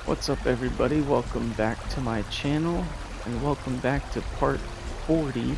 What's up everybody, welcome back to my channel and welcome back to part 40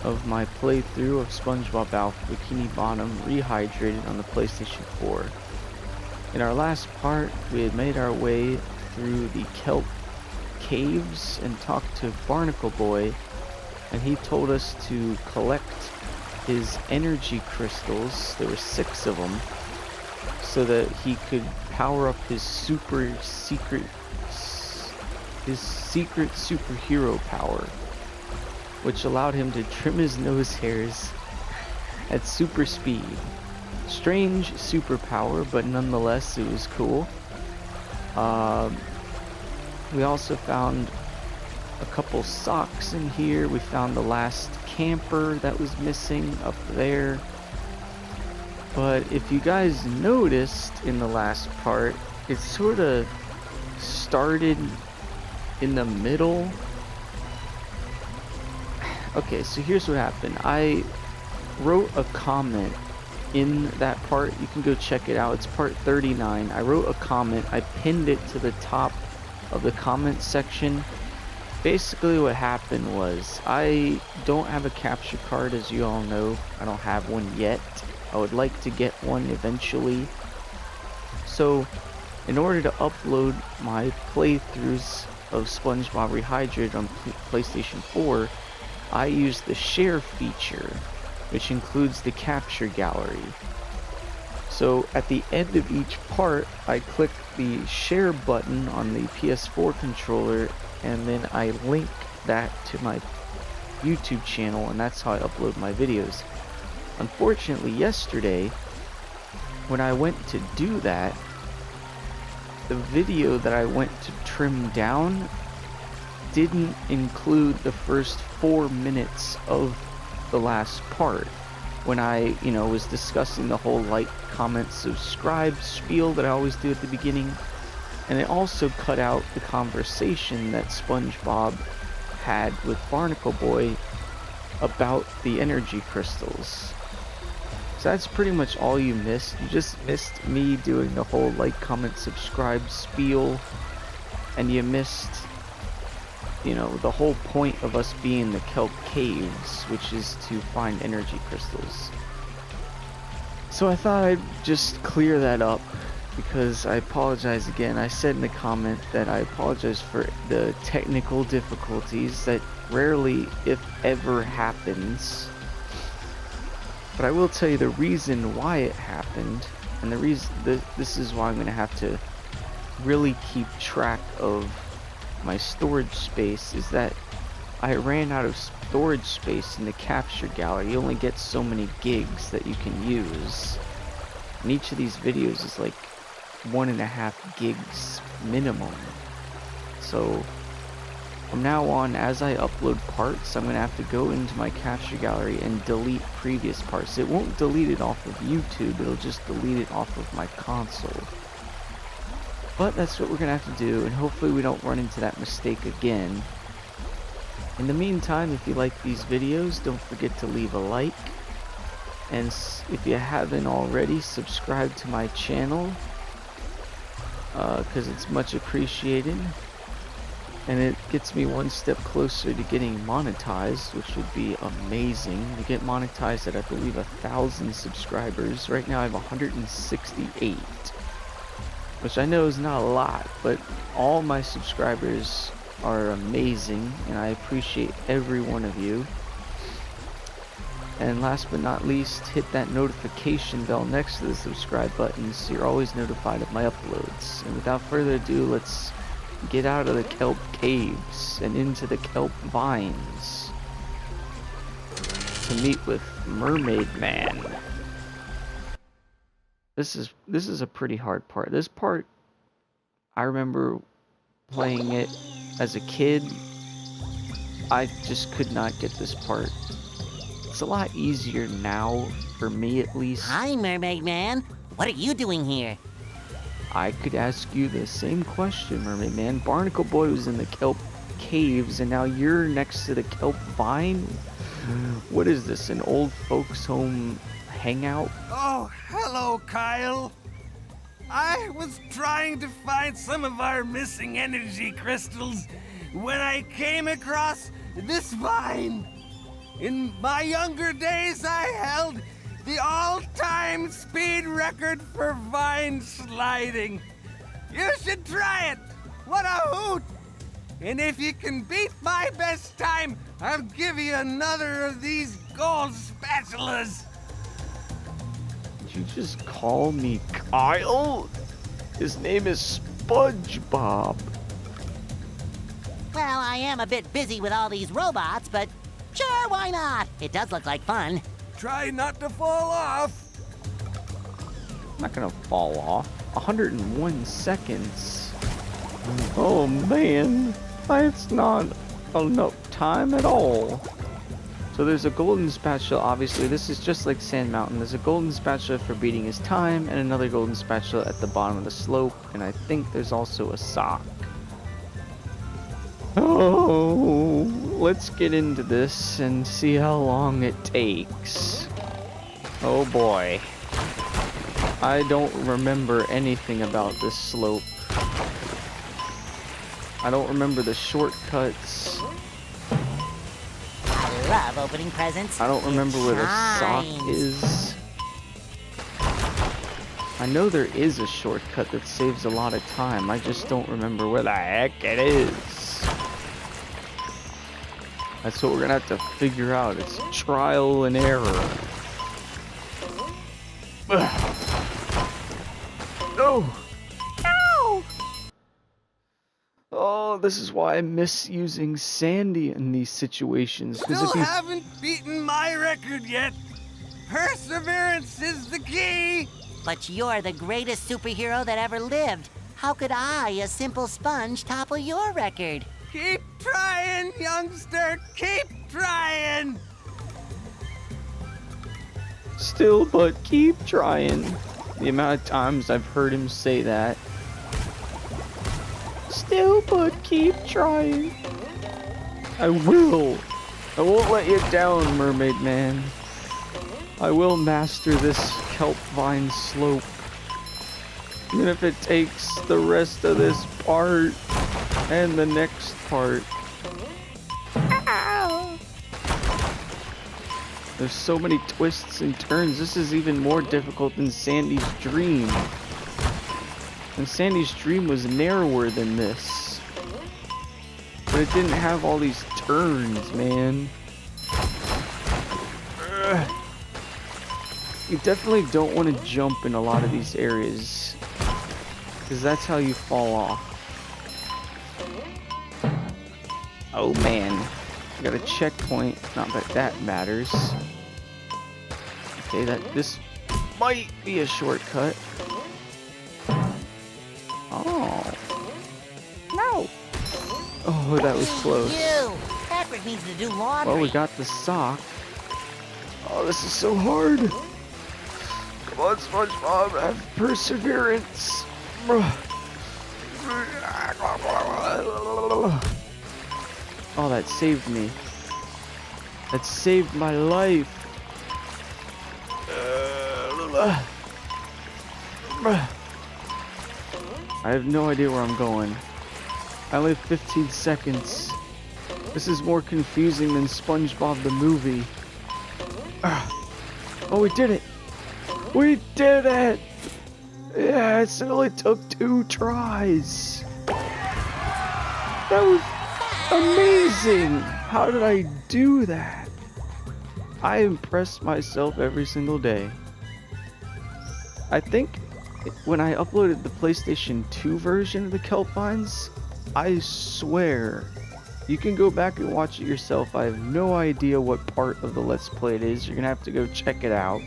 of my playthrough of SpongeBob Alpha Bikini Bottom Rehydrated on the PlayStation 4. In our last part, we had made our way through the Kelp caves and talked to Barnacle Boy, and he told us to collect his energy crystals. There were 6 of them, so that he could power up his secret superhero power, which allowed him to trim his nose hairs at super speed. Strange superpower, but nonetheless it was cool. We also found a couple socks in here. We found the last camper that was missing up there. But if you guys noticed in the last part, it sort of started in the middle. Okay, so here's what happened. I wrote a comment in that part. You can go check it out. It's part 39. I wrote a comment. I pinned it to the top of the comment section. Basically what happened was, I don't have a capture card, as you all know. I don't have one yet. I would like to get one eventually. So, in order to upload my playthroughs of SpongeBob Rehydrated on PlayStation 4, I use the share feature, which includes the capture gallery. So, at the end of each part, I click the share button on the PS4 controller, and then I link that to my YouTube channel, and that's how I upload my videos. Unfortunately, yesterday, when I went to do that, the video that I went to trim down didn't include the first 4 minutes of the last part, when I, was discussing the whole like, comment, subscribe spiel that I always do at the beginning. And it also cut out the conversation that SpongeBob had with Barnacle Boy about the energy crystals. So that's pretty much all you missed. You just missed me doing the whole like, comment, subscribe spiel, and you missed, the whole point of us being in the Kelp caves, which is to find energy crystals. So I thought I'd just clear that up, because I apologize again. I said in the comment that I apologize for the technical difficulties that rarely, if ever, happens. But I will tell you the reason why it happened, and the reason this is why I'm going to have to really keep track of my storage space, is that I ran out of storage space in the capture gallery. You only get so many gigs that you can use, and each of these videos is like 1.5 gigs minimum. So from now on, as I upload parts, I'm going to have to go into my capture gallery and delete previous parts. It won't delete it off of YouTube, it'll just delete it off of my console. But that's what we're going to have to do, and hopefully we don't run into that mistake again. In the meantime, if you like these videos, don't forget to leave a like. And if you haven't already, subscribe to my channel, because it's much appreciated. And it gets me one step closer to getting monetized, which would be amazing. To get monetized at, I believe, 1,000 subscribers. Right now I have 168, which I know is not a lot, but all my subscribers are amazing, and I appreciate every one of you. And last but not least, hit that notification bell next to the subscribe button so you're always notified of my uploads. And without further ado, let's get out of the Kelp caves and into the Kelp Vines to meet with Mermaid Man. This is a pretty hard part. This part, I remember playing it as a kid. I just could not get this part. It's a lot easier now, for me at least. Hi, Mermaid Man. What are you doing here? I could ask you the same question, Mermaid Man. Barnacle Boy was in the Kelp caves, and now you're next to the Kelp Vine? What is this, an old folks home hangout? Oh, hello, Kyle. I was trying to find some of our missing energy crystals when I came across this vine. In my younger days, I held the all-time speed record for vine sliding. You should try it. What a hoot! And if you can beat my best time, I'll give you another of these gold spatulas. Did you just call me Kyle? His name is SpongeBob. Well, I am a bit busy with all these robots, but sure, why not? It does look like fun. Try not to fall off. I'm not gonna fall off. 101 seconds. Oh man, that's not enough time at all. So there's a golden spatula, obviously. This is just like Sand Mountain. There's a golden spatula for beating his time, and another golden spatula at the bottom of the slope, and I think there's also a sock. Oh, let's get into this and see how long it takes. Oh boy. I don't remember anything about this slope. I don't remember the shortcuts. I love opening presents. I don't remember where the sock shines. is. I know there is a shortcut that saves a lot of time. I just don't remember where the heck it is. That's what we're gonna have to figure out. It's trial and error. No! No! Oh, this is why I miss using Sandy in these situations. Still If you haven't beaten my record yet. Perseverance is the key. But you're the greatest superhero that ever lived. How could I, a simple sponge, topple your record? Keep trying, youngster. Keep trying. Still, but keep trying. The amount of times I've heard him say that. Still, but keep trying. I will. I won't let you down, Mermaid Man. I will master this Kelp Vine slope. Even if it takes the rest of this part and the next part. Ow. There's so many twists and turns. This is even more difficult than Sandy's Dream. And Sandy's Dream was narrower than this. But it didn't have all these turns, man. Ugh. You definitely don't want to jump in a lot of these areas, because that's how you fall off. Oh man, got a checkpoint. Not that that matters. Okay, this might be a shortcut. Oh no! Oh, that was close. You! Patrick needs to do laundry. Well, we got the sock. Oh, this is so hard. Come on, SpongeBob, have perseverance. Oh, that saved me. That saved my life. I have no idea where I'm going. I only have 15 seconds. This is more confusing than SpongeBob the movie. Oh, we did it! We did it! Yes, it only took 2 tries. That was amazing! How did I do that? I impress myself every single day. I think when I uploaded the PlayStation 2 version of the Kelp Vines, I swear, you can go back and watch it yourself. I have no idea what part of the Let's Play it is. You're gonna have to go check it out.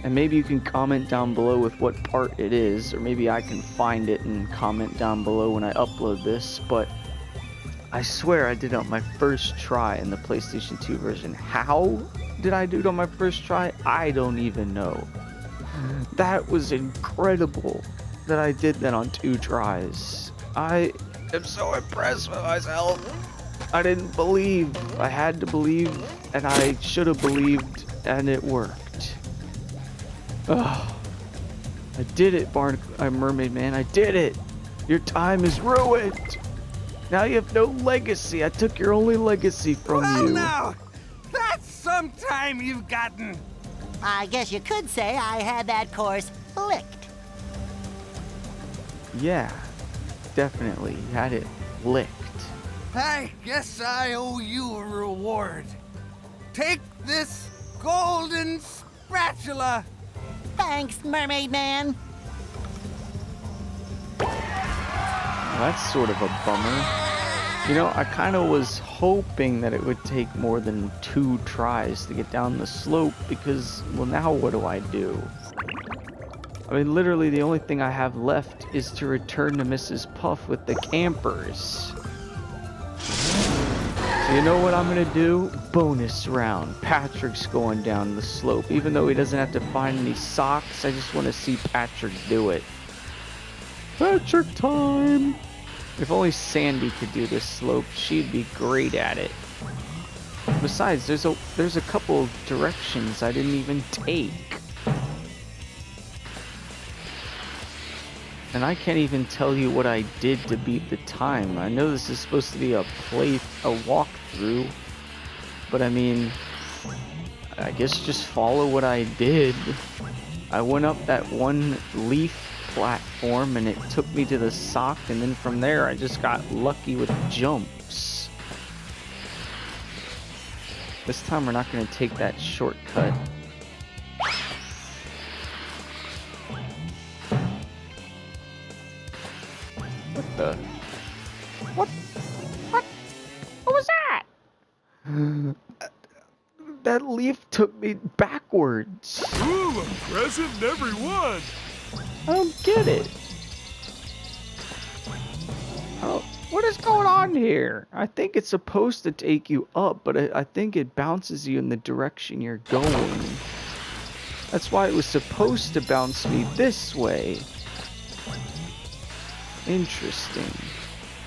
And maybe you can comment down below with what part it is, or maybe I can find it and comment down below when I upload this, but I swear I did it on my first try in the PlayStation 2 version. How did I do it on my first try? I don't even know. That was incredible that I did that on 2 tries. I am so impressed with myself. I didn't believe. I had to believe, and I should have believed, and it worked. Oh, I did it, Mermaid Man. I did it. Your time is ruined. Now you have no legacy. I took your only legacy from Well, you. now, that's some time you've gotten. I guess you could say I had that course licked. Yeah, definitely. You had it licked. I guess I owe you a reward. Take this golden spatula. Thanks, Mermaid Man. That's sort of a bummer. You know, I kind of was hoping that it would take more than 2 tries to get down the slope because, well, now what do I do? I mean, literally the only thing I have left is to return to Mrs. Puff with the campers. So you know what I'm gonna do? Bonus round. Patrick's going down the slope. Even though he doesn't have to find any socks, I just want to see Patrick do it. Patrick time! If only Sandy could do this slope, she'd be great at it. Besides, there's a couple directions I didn't even take. And I can't even tell you what I did to beat the time. I know this is supposed to be a walkthrough, but I mean, I guess just follow what I did. I went up that one leaf platform and it took me to the sock, and then from there I just got lucky with jumps. This time we're not going to take that shortcut. What the? What? What? What was that? That leaf took me backwards. Ooh, a present in every one. I don't get it. Oh, what is going on here? I think it's supposed to take you up, but I think it bounces you in the direction you're going. That's why it was supposed to bounce me this way. Interesting.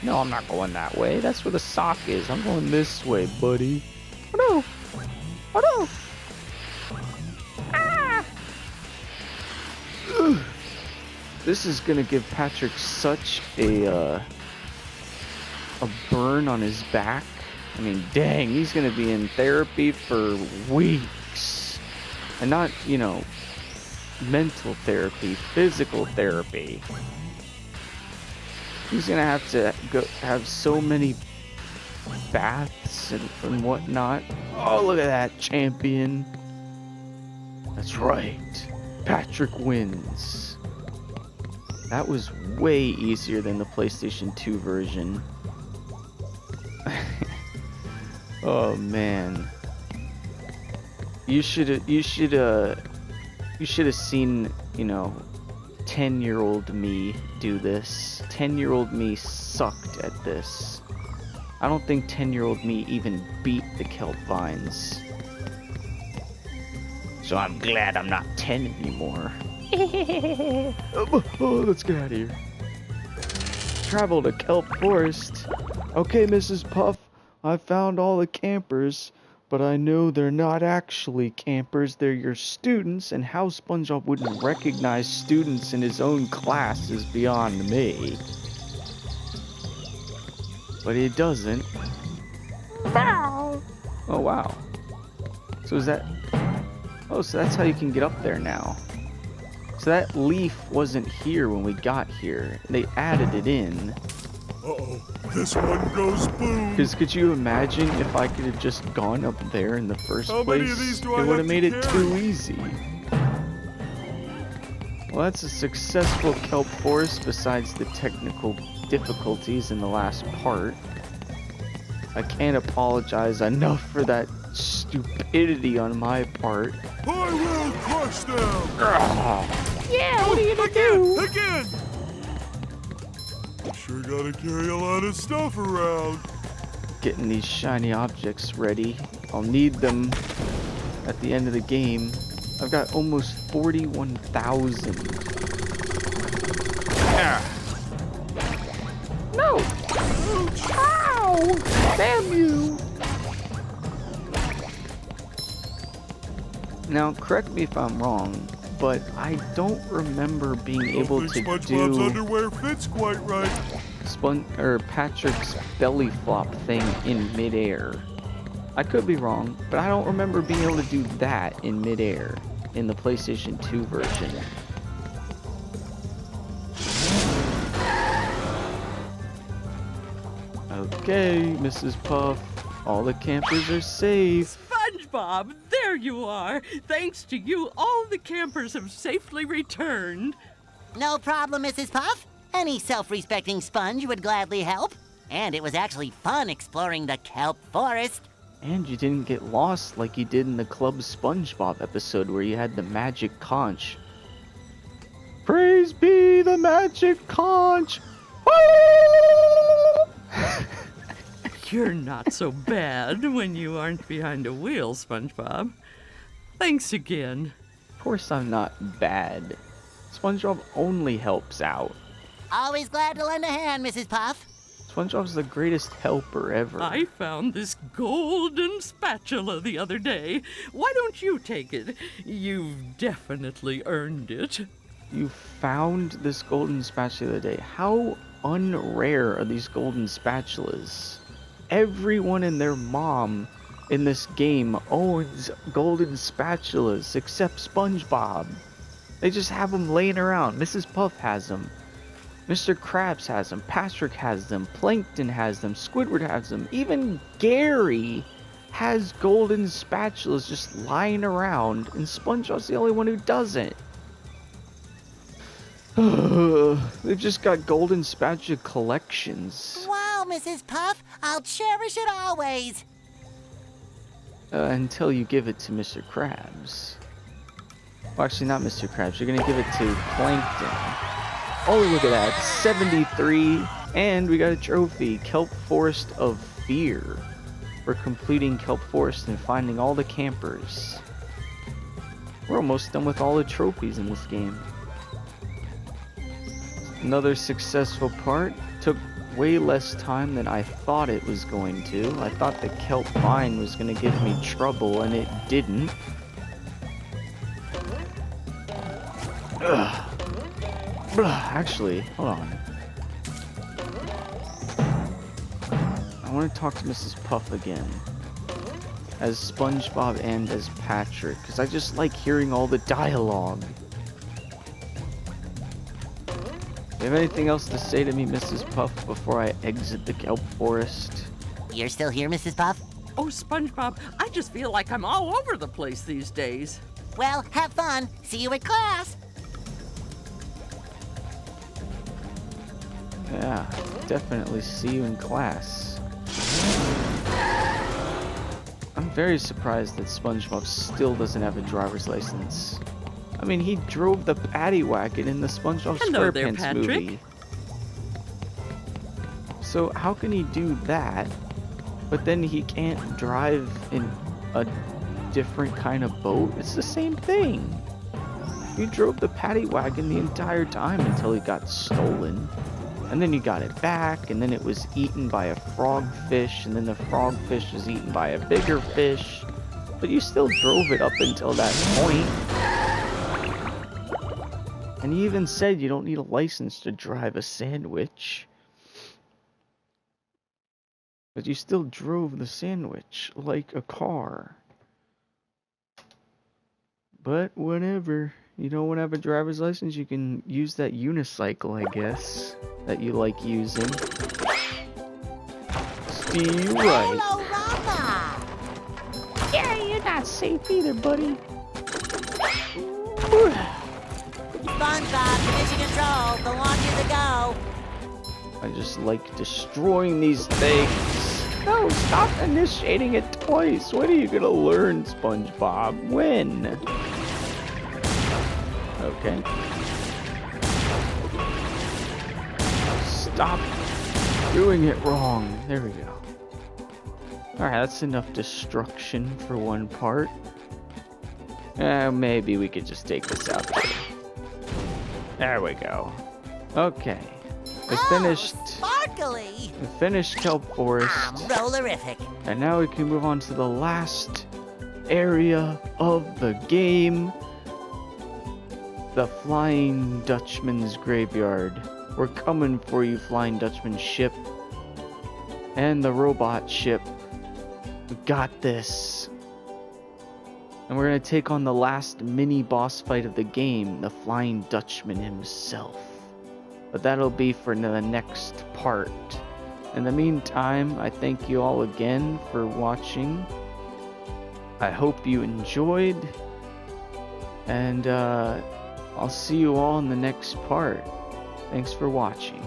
No, I'm not going that way. That's where the sock is. I'm going this way, buddy. Oh no! Oh no! Ah! Ugh. This is gonna give Patrick such a burn on his back. I mean, dang, he's gonna be in therapy for weeks. And not, you know, mental therapy, physical therapy. He's gonna have to have so many baths and whatnot. Oh, look at that champion. That's right. Patrick wins. That was way easier than the PlayStation 2 version. Oh man. You should have seen, you know, 10-year-old me do this. 10-year-old me sucked at this. I don't think 10-year-old me even beat the Kelp Vines. So I'm glad I'm not 10 anymore. Oh, let's get out of here. Travel to Kelp Forest. Okay, Mrs. Puff, I found all the campers, but I know they're not actually campers. They're your students, and how SpongeBob wouldn't recognize students in his own class is beyond me. But he doesn't. Oh, wow. So is that... Oh, so that's how you can get up there now. So that leaf wasn't here when we got here. They added it in. Uh-oh, this one goes boom. Because could you imagine if I could have just gone up there in the first How place? many of these do I It would have have to made it carry? too easy. Well, that's a successful kelp forest besides the technical difficulties in the last part. I can't apologize enough for that stupidity on my part. I will crush them. Yeah, what are you gonna do? Again. Sure gotta carry a lot of stuff around. Getting these shiny objects ready. I'll need them at the end of the game. I've got almost 41,000. No! Ow! Damn you! Now, correct me if I'm wrong, but I don't remember being Don't able think to SpongeBob's do underwear fits quite right. Patrick's belly flop thing in midair. I could be wrong, but I don't remember being able to do that in midair in the PlayStation 2 version. Okay, Mrs. Puff, all the campers are safe. SpongeBob, there you are. Thanks to you, all the campers have safely returned. No problem, Mrs. Puff. Any self-respecting sponge would gladly help. And it was actually fun exploring the kelp forest. And you didn't get lost like you did in the Club SpongeBob episode where you had the magic conch. Praise be the magic conch! You're not so bad when you aren't behind a wheel, SpongeBob. Thanks again. Of course I'm not bad. SpongeBob only helps out. Always glad to lend a hand, Mrs. Puff. SpongeBob's the greatest helper ever. I found this golden spatula the other day. Why don't you take it? You've definitely earned it. You found this golden spatula the other day. How unrare are these golden spatulas? Everyone and their mom in this game owns golden spatulas except SpongeBob. They just have them laying around. Mrs. Puff has them. Mr. Krabs has them. Patrick has them. Plankton has them. Squidward has them. Even Gary has golden spatulas just lying around, and SpongeBob's the only one who doesn't. They've just got golden spatula collections. Wow, Mrs. Puff. I'll cherish it always. Until you give it to Mr. Krabs. Well, actually, not Mr. Krabs. You're gonna give it to Plankton. Oh, look at that. 73. And we got a trophy. Kelp Forest of Fear. For completing Kelp Forest and finding all the campers. We're almost done with all the trophies in this game. Another successful part. Took way less time than I thought it was going to. I thought the Kelp Vine was going to give me trouble, and it didn't. Ugh. Actually, hold on. I want to talk to Mrs. Puff again. As SpongeBob and as Patrick, because I just like hearing all the dialogue. Do you have anything else to say to me, Mrs. Puff, before I exit the kelp forest? You're still here, Mrs. Puff? Oh, SpongeBob, I just feel like I'm all over the place these days. Well, have fun. See you at class. Yeah, definitely see you in class. I'm very surprised that SpongeBob still doesn't have a driver's license. I mean, he drove the paddy wagon in the SpongeBob Hello there, SquarePants Patrick. movie. So how can he do that, but then he can't drive in a different kind of boat? It's the same thing. He drove the paddy wagon the entire time until it got stolen. And then you got it back, and then it was eaten by a frogfish, and then the frogfish was eaten by a bigger fish. But you still drove it up until that point. And he even said you don't need a license to drive a sandwich. But you still drove the sandwich like a car. But whatever. You don't want to have a driver's license, you can use that unicycle, I guess, that you like using. Steve, right. Hello, Rama. Yeah, you're not safe either, buddy. SpongeBob, mission control. Go on you to go. I just like destroying these things. No, stop initiating it twice. When are you gonna learn, SpongeBob? When? Okay. Stop doing it wrong. There we go. Alright, that's enough destruction for one part. Maybe we could just take this out too. There we go. Okay. We finished. Sparkly. We finished Kelp Forest. I'm rollerific. And now we can move on to the last area of the game. the Flying Dutchman's graveyard. We're coming for you, Flying Dutchman ship. And the robot ship. We got this. And we're gonna take on the last mini boss fight of the game, the Flying Dutchman himself. But that'll be for the next part. In the meantime, I thank you all again for watching. I hope you enjoyed. And I'll see you all in the next part. Thanks for watching.